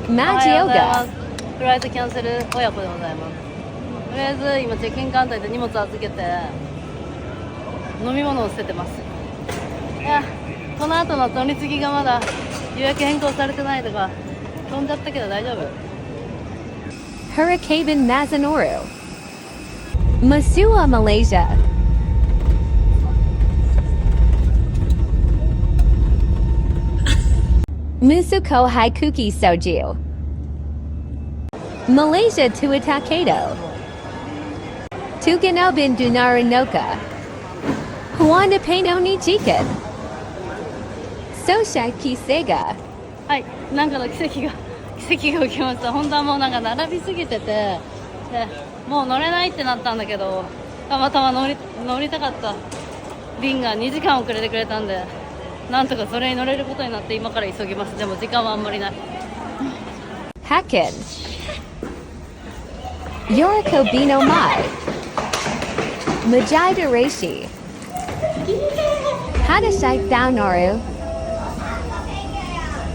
マジヨガ。フライトキャンセル親子でございます。とりあえず今チェックインカウンターで荷物預けて飲み物を捨ててます。いや、この後の乗り継ぎがまだ予約変更されてないとか飛んじゃったけど大丈夫。Hurricane Nazanoru. Masua, Malaysia. Musuko Haikuki Soju. Malaysia to Takado. Tuganobin Dunaranoka. Huanda Peno ni Chicken. Sosha Kisega. はい、なんかの奇跡が起きました。本当はもうなんか並びすぎてて、でもう乗れないってなったんだけど、たまたま乗りたかった便が2時間遅れてくれたんで、なんとかそれに乗れることになって今から急ぎます。でも時間はあんまりない。Hakken. Yoriko Bino Mai. Majai Dereshi. Hadashike Daunoru.